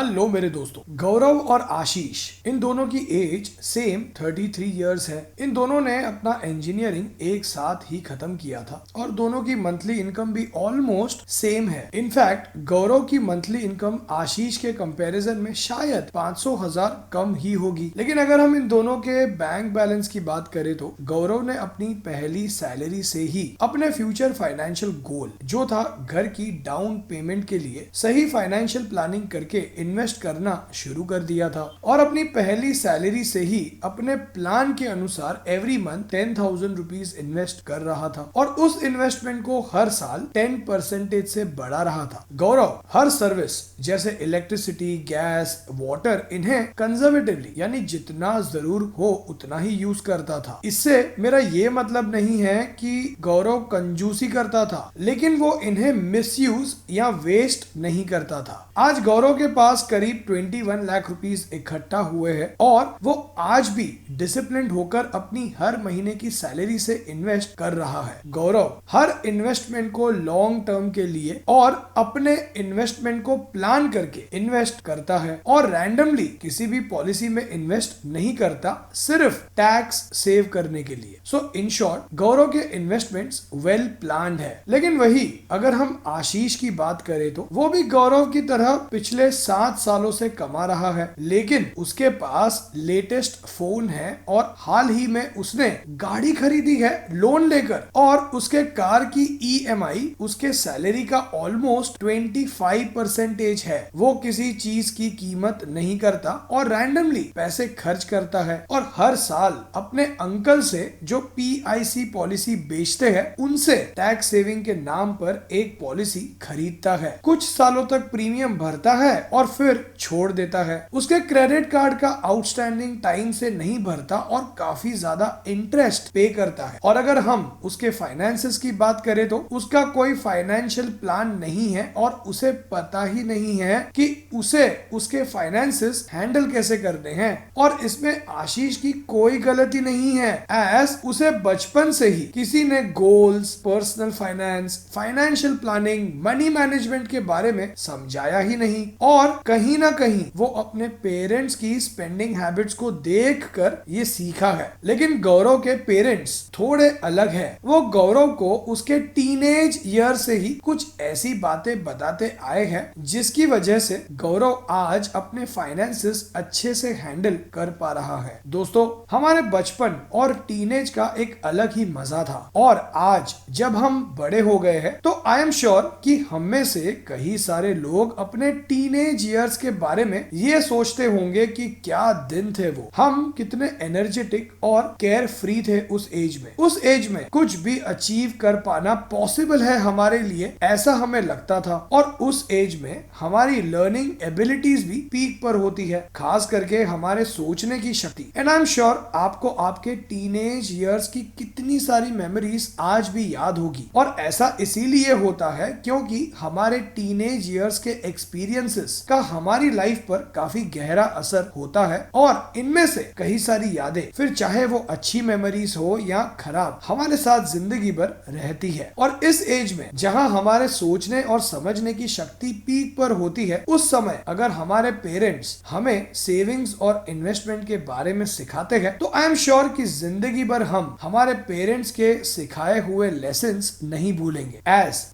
Hello मेरे दोस्तों, गौरव और आशीष इन दोनों की एज सेम 33 इयर्स है। इन दोनों ने अपना इंजीनियरिंग एक साथ ही खत्म किया था और दोनों की मंथली इनकम भी ऑलमोस्ट सेम है। इनफैक्ट गौरव की मंथली इनकम आशीष के कंपैरिजन में शायद 500,000 कम ही होगी। लेकिन अगर हम इन दोनों के बैंक बैलेंस की बात करें तो गौरव ने अपनी पहली सैलरी से ही अपने फ्यूचर फाइनेंशियल गोल जो था घर की डाउन पेमेंट के लिए सही फाइनेंशियल प्लानिंग करके इन्वेस्ट करना शुरू कर दिया था और अपनी पहली सैलरी से ही अपने प्लान के अनुसार एवरी मंथ 10,000 रुपीज इन्वेस्ट कर रहा था और उस इन्वेस्टमेंट को हर साल 10% से बढ़ा रहा था। गौरव हर सर्विस जैसे इलेक्ट्रिसिटी, गैस, वाटर इन्हें कंजर्वेटिवली यानी जितना जरूर हो उतना ही यूज करता था। इससे मेरा ये मतलब नहीं है कि गौरव कंजूसी करता था, लेकिन वो इन्हें मिसयूज या वेस्ट नहीं करता था। आज गौरव के पास करीब 21 लाख रुपीस इकट्ठा हुए हैं और वो आज भी डिसिप्लिन होकर अपनी हर महीने की सैलरी से इन्वेस्ट कर रहा है। गौरव हर इन्वेस्टमेंट को लॉन्ग टर्म के लिए और अपने इन्वेस्टमेंट को प्लान करके इन्वेस्ट करता है और रैंडमली किसी भी पॉलिसी में इन्वेस्ट नहीं करता, सिर्फ टैक्स सेव करने के लिए। सो इन शॉर्ट गौरव के इन्वेस्टमेंट्स वेल प्लान्ड है। लेकिन वही अगर हम आशीष की बात करें तो वो भी गौरव की तरह पिछले 7 सालों से कमा रहा है, लेकिन उसके पास लेटेस्ट फोन है और हाल ही में उसने गाड़ी खरीदी है लोन लेकर और उसके कार की ईएमआई उसके सैलरी का ऑलमोस्ट 25% है। वो किसी चीज की कीमत नहीं करता और रैंडमली पैसे खर्च करता है और हर साल अपने अंकल से जो पीआईसी पॉलिसी बेचते हैं उनसे टैक्स सेविंग के नाम पर एक पॉलिसी खरीदता है। कुछ सालों तक प्रीमियम भरता है और फिर छोड़ देता है। उसके क्रेडिट कार्ड का आउटस्टैंडिंग टाइम से नहीं भरता और काफी ज्यादा इंटरेस्ट पे करता है। और अगर हम उसके फाइनेंसेस की बात करें तो उसका कोई फाइनेंशियल प्लान नहीं है और उसे पता ही नहीं है कि उसे उसके फाइनेंसेस हैंडल कैसे करने हैं। और इसमें आशीष की कोई गलती नहीं है, एज उसे बचपन से ही किसी ने goals, personal finance, financial planning, money management के बारे में समझाया ही नहीं और कहीं ना कहीं वो अपने पेरेंट्स की स्पेंडिंग हैबिट्स को देखकर ये सीखा है। लेकिन गौरव के पेरेंट्स थोड़े अलग है। वो गौरव को उसके टीनेज ईयर से ही कुछ ऐसी बातें बताते आए हैं जिसकी वजह से गौरव आज अपने फाइनेंसेस अच्छे से हैंडल कर पा रहा है। दोस्तों, हमारे बचपन और टीनेज का एक अलग ही मजा था और आज जब हम बड़े हो गए हैं तो आई एम श्योर कि हम में से कई सारे लोग अपने टीनेज ईयर्स के बारे में ये सोचते होंगे कि क्या दिन थे वो, हम कितने एनर्जेटिक और केयर फ्री थे उस एज में। उस एज में कुछ भी अचीव कर पाना पॉसिबल है हमारे लिए, ऐसा हमें लगता था और उस एज में हमारी लर्निंग एबिलिटीज भी पीक पर होती है, खास करके हमारे सोचने की शक्ति। एंड आई एम श्योर आपको आपके टीनेज ईयर्स की कितनी सारी मेमोरीज आज भी याद होगी और ऐसा इसीलिए होता है क्योंकि हमारे टीनेज ईयर्स के एक्सपीरियंसेस का हमारी लाइफ पर काफी गहरा असर होता है और इनमें से कई सारी यादें, फिर चाहे वो अच्छी मेमोरीज हो या खराब, हमारे साथ जिंदगी भर रहती है। और इस एज में जहां हमारे सोचने और समझने की शक्ति पीक पर होती है, उस समय अगर हमारे पेरेंट्स हमें सेविंग्स और इन्वेस्टमेंट के बारे में सिखाते हैं तो आई एम श्योर कि जिंदगी भर हम हमारे पेरेंट्स के सिखाए हुए लेसन्स नहीं भूलेंगे।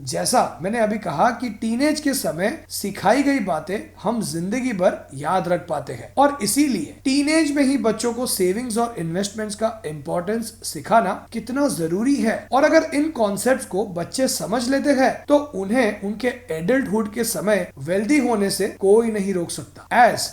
जैसा मैंने अभी कहा कि टीनेज के समय सिखाई गई बातें हम जिंदगी भर याद रख पाते हैं और इसीलिए टीनेज में ही बच्चों को सेविंग्स और इन्वेस्टमेंट्स का इंपॉर्टेंस सिखाना कितना जरूरी है। और अगर इन कॉन्सेप्ट्स को बच्चे समझ लेते हैं तो उन्हें उनके एडल्टहुड के समय वेल्दी होने से कोई नहीं रोक सकता।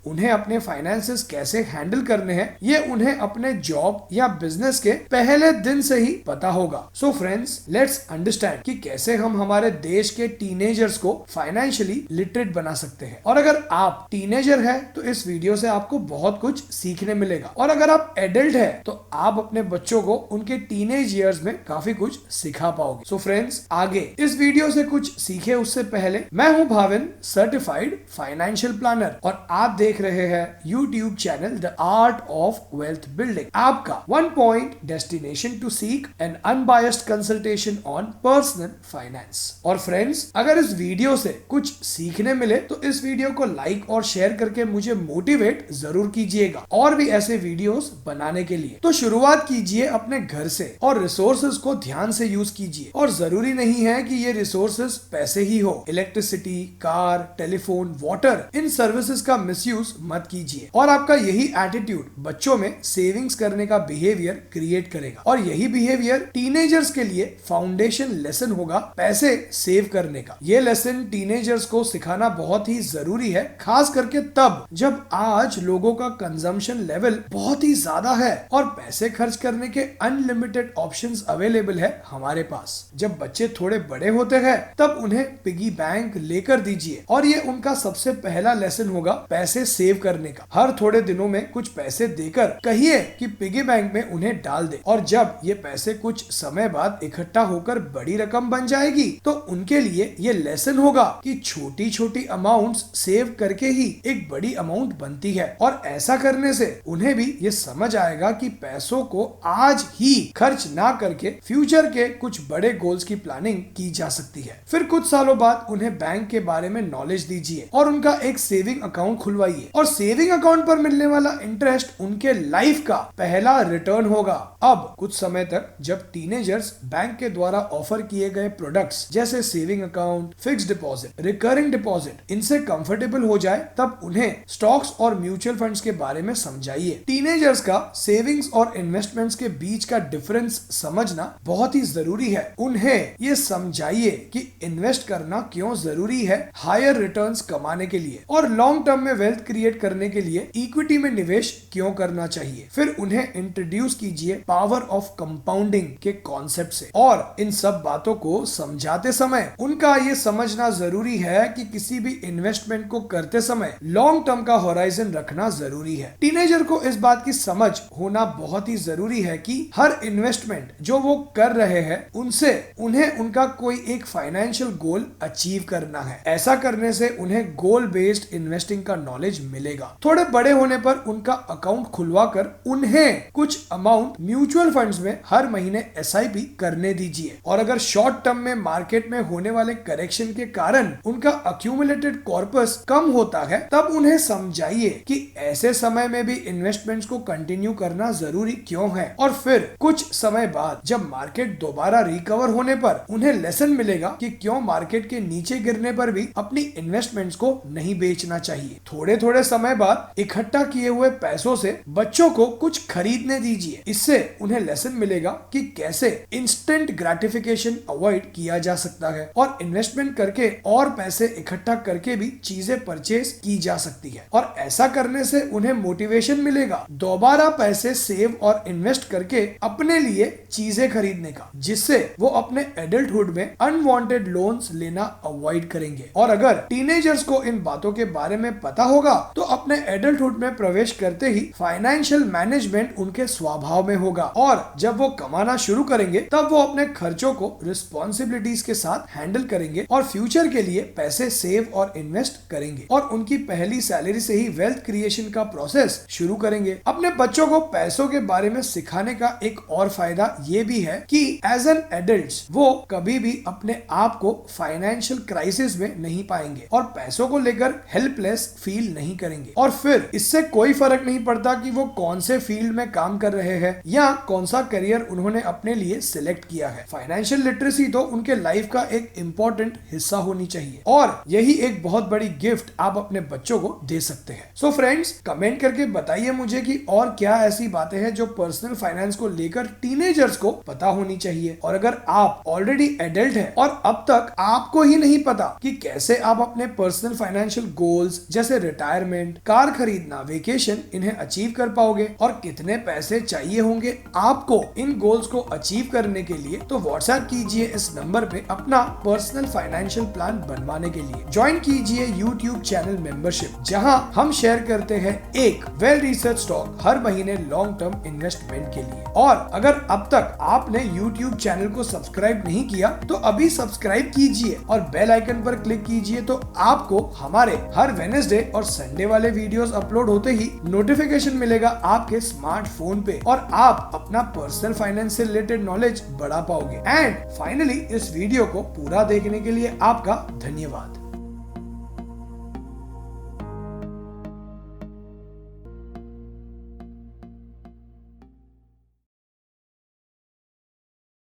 उन्हें अपने फाइनेंसेस कैसे हैंडल करने हैं ये उन्हें अपने जॉब या बिजनेस के पहले दिन से ही पता होगा। सो फ्रेंड्स, लेट्स अंडरस्टैंड कि कैसे हम हमारे देश के टीनेजर्स को फाइनेंशियली लिटरेट बना सकते हैं। और अगर आप टीनेजर है तो इस वीडियो से आपको बहुत कुछ सीखने मिलेगा और अगर आप एडल्ट है तो आप अपने बच्चों को उनके टीनेज ईयर्स में काफी कुछ सिखा पाओगे। सो फ्रेंड्स, आगे इस वीडियो से कुछ सीखे उससे पहले मैं हूं भाविन, सर्टिफाइड फाइनेंशियल प्लानर और आप देख रहे हैं YouTube channel the art of wealth building, आपका one point destination to seek an unbiased consultation on personal finance. और फ्रेंड्स, अगर इस वीडियो से कुछ सीखने मिले तो इस वीडियो को लाइक और शेयर करके मुझे मोटिवेट जरूर कीजिएगा और भी ऐसे वीडियोस बनाने के लिए। तो शुरुआत कीजिए अपने घर से और रिसोर्सेज को ध्यान से यूज कीजिए। और जरूरी नहीं है कि ये रिसोर्सेज पैसे ही हो, इलेक्ट्रिसिटी, कार, टेलीफोन, वाटर, इन सर्विसेज का मिसयूज मत कीजिए। और आपका यही एटीट्यूड बच्चों में सेविंग्स करने का बिहेवियर क्रिएट करेगा और यही बिहेवियर टीनेजर्स के लिए फाउंडेशन लेसन होगा पैसे सेव करने का। ये लेसन टीनेजर्स को सिखाना बहुत ही जरूरी है, खास करके तब जब आज लोगों का कंजम्पशन लेवल बहुत ही ज्यादा है और पैसे खर्च करने के अनलिमिटेड ऑप्शंस अवेलेबल है हमारे पास। जब बच्चे थोड़े बड़े होते हैं तब उन्हें पिगी बैंक लेकर दीजिए और ये उनका सबसे पहला लेसन होगा पैसे सेव करने का। हर थोड़े दिनों में कुछ पैसे देकर कहिए कि पिगी बैंक में उन्हें डाल दे और जब ये पैसे कुछ समय बाद इकट्ठा होकर बड़ी रकम बन जाएगी तो उनके लिए ये लेसन होगा कि छोटी छोटी अमाउंट्स सेव करके ही एक बड़ी अमाउंट बनती है। और ऐसा करने से उन्हें भी ये समझ आएगा कि पैसों को आज ही खर्च ना करके फ्यूचर के कुछ बड़े गोल्स की प्लानिंग की जा सकती है। फिर कुछ सालों बाद उन्हें बैंक के बारे में नॉलेज दीजिए और उनका एक सेविंग अकाउंट खुलवाइए और सेविंग अकाउंट पर मिलने वाला इंटरेस्ट उनके लाइफ का पहला रिटर्न होगा। अब कुछ समय तक जब टीनेजर्स बैंक के द्वारा ऑफर किए गए प्रोडक्ट्स जैसे saving account, fixed deposit, recurring deposit इनसे कंफर्टेबल हो जाए तब उन्हें स्टॉक्स और म्यूचुअल फंड्स के बारे में समझाइए। टीनेजर्स का सेविंग्स और इन्वेस्टमेंट्स के बीच का डिफरेंस समझना बहुत ही जरूरी है। उन्हें ये समझाइए कि इन्वेस्ट करना क्यों जरूरी है हायर रिटर्न्स कमाने के लिए और लॉन्ग टर्म में वेल्थ क्रिएट करने के लिए इक्विटी में निवेश क्यों करना चाहिए। फिर उन्हें इंट्रोड्यूस कीजिए पावर ऑफ कंपाउंडिंग के कॉन्सेप्ट से और इन सब बातों को समझाते समय उनका ये समझना जरूरी है कि किसी भी इन्वेस्टमेंट को करते समय लॉन्ग टर्म का होराइजन रखना जरूरी है। टीनेजर को इस बात की समझ होना बहुत ही जरूरी है कि हर इन्वेस्टमेंट जो वो कर रहे हैं उनसे उन्हें उनका कोई एक फाइनेंशियल गोल अचीव करना है। ऐसा करने से उन्हें गोल बेस्ड इन्वेस्टिंग का नॉलेज मिलेगा। थोड़े बड़े होने पर उनका अकाउंट खुलवाकर उन्हें कुछ अमाउंट म्यूचुअल फंड्स में हर महीने एसआईपी करने दीजिए और अगर शॉर्ट टर्म में मार्केट में होने वाले करेक्शन के कारण उनका अक्यूमुलेटेड कॉर्पस कम होता है तब उन्हें समझाइए कि ऐसे समय में भी इन्वेस्टमेंट्स को कंटिन्यू करना जरूरी क्यों है। और फिर कुछ समय बाद जब मार्केट दोबारा रिकवर होने पर उन्हें लेसन मिलेगा कि क्यों मार्केट के नीचे गिरने पर भी अपनी इन्वेस्टमेंट्स को नहीं बेचना चाहिए। थोड़े थोड़े समय बाद इकट्ठा किए हुए पैसों से बच्चों को कुछ खरीदने दीजिए। इससे उन्हें लेसन मिलेगा कि कैसे इंस्टेंट ग्रेटिफिकेशन अवॉइड किया जा सकता है और इन्वेस्टमेंट करके और पैसे इकट्ठा करके भी चीजें परचेज की जा सकती है। और ऐसा करने से उन्हें मोटिवेशन मिलेगा दोबारा पैसे सेव और इन्वेस्ट करके अपने लिए चीजें खरीदने का, जिससे वो अपने एडल्टहुड में अनवांटेड लोन्स लेना अवॉइड करेंगे। और अगर टीनेजर्स को इन बातों के बारे में पता होगा तो अपने एडल्टहुड में प्रवेश करते ही फाइनेंशियल मैनेजमेंट उनके स्वभाव में होगा और जब वो कमाना शुरू करेंगे तब वो अपने खर्चों को रिस्पॉन्सिबिलिटीज के साथ हैंडल करेंगे और फ्यूचर के लिए पैसे सेव और इन्वेस्ट करेंगे और उनकी पहली सैलरी से ही वेल्थ क्रिएशन का प्रोसेस शुरू करेंगे। अपने बच्चों को पैसों के बारे में सिखाने का एक और फायदा ये भी है कि एज एन एडल्ट्स वो कभी भी अपने आप को फाइनेंशियल क्राइसिस में नहीं पाएंगे और पैसों को लेकर हेल्पलेस फील नहीं करेंगे। और फिर इससे कोई फर्क नहीं पड़ता कि वो कौन से फील्ड में काम कर रहे हैं या कौन सा करियर उन्होंने अपने लिए सिलेक्ट किया है। फाइनेंशियल लिटरेसी तो उनके लाइफ का एक इम्पोर्टेंट हिस्सा होनी चाहिए और यही एक बहुत बड़ी गिफ्ट आप अपने बच्चों को दे सकते हैं। सो फ्रेंड्स, कमेंट करके बताइए मुझे कि और क्या ऐसी बातें हैं जो पर्सनल फाइनेंस को लेकर टीनेजर्स को पता होनी चाहिए। और अगर आप ऑलरेडी एडल्ट हैं और अब तक आपको ही नहीं पता कि कैसे आप अपने पर्सनल फाइनेंशियल गोल्स जैसे रिटायरमेंट, कार खरीदना, वेकेशन इन्हें अचीव कर पाओगे और कितने पैसे चाहिए होंगे आपको इन गोल्स को अचीव करने के लिए, तो व्हाट्सएप कीजिए इस नंबर पे अपना पर्सनल फाइनेंशियल प्लान बनवाने के लिए। ज्वाइन कीजिए यूट्यूब चैनल मेंबरशिप, जहां हम शेयर करते हैं एक वेल रिसर्च स्टॉक हर महीने लॉन्ग टर्म इन्वेस्टमेंट के लिए। और अगर अब तक आपने यूट्यूब चैनल को सब्सक्राइब नहीं किया तो अभी सब्सक्राइब कीजिए और बेल आइकन पर क्लिक कीजिए, तो आपको हमारे हर वेडनेसडे और संडे वाले वीडियोस अपलोड होते ही नोटिफिकेशन मिलेगा आपके स्मार्टफोन पे और आप अपना पर्सनल फाइनेंस से रिलेटेड नॉलेज बढ़ा पाओगे। एंड फाइनली इस वीडियो को पूरा देखने के लिए आपका धन्यवाद।